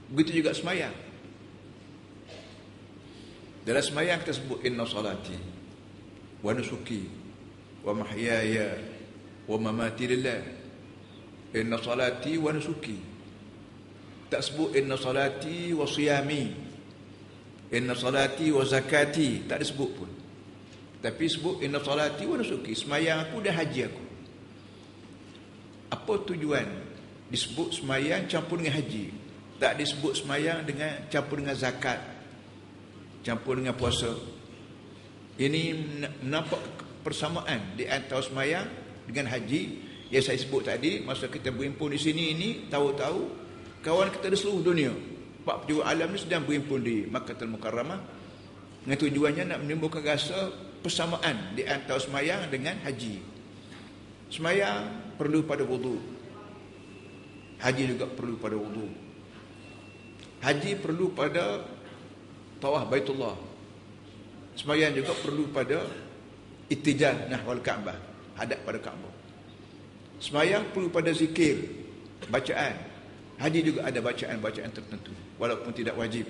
Begitu juga semayang. Dalam semayang kita sebut inna salati wa nusuki wa mahyaya wa mamati lillah. Inna salati wa nusuki. Tak sebut inna salati wa siyami, inna salati wa zakati, tak disebut pun. Tapi sebut inna salati wa nusuki, semayang aku dan haji aku. Apa tujuan disebut semayang campur dengan haji? Tak disebut semayang dengan campur dengan zakat, campur dengan puasa. Ini nampak persamaan di antara semayang dengan haji yang saya sebut tadi. Masa kita berhimpun di sini ini, tahu-tahu kawan kita di seluruh dunia, 47 alam ni sedang berhimpun di Makkahul Mukarramah dengan tujuannya nak menimbulkan rasa persamaan di antara semayang dengan haji. Semayang perlu pada wudu, haji juga perlu pada wudu. Haji perlu pada tawaf Baitullah, semayang juga perlu pada ittijah nahwal Ka'bah, hadap pada Ka'bah. Semayang perlu pada zikir, bacaan. Haji juga ada bacaan-bacaan tertentu walaupun tidak wajib.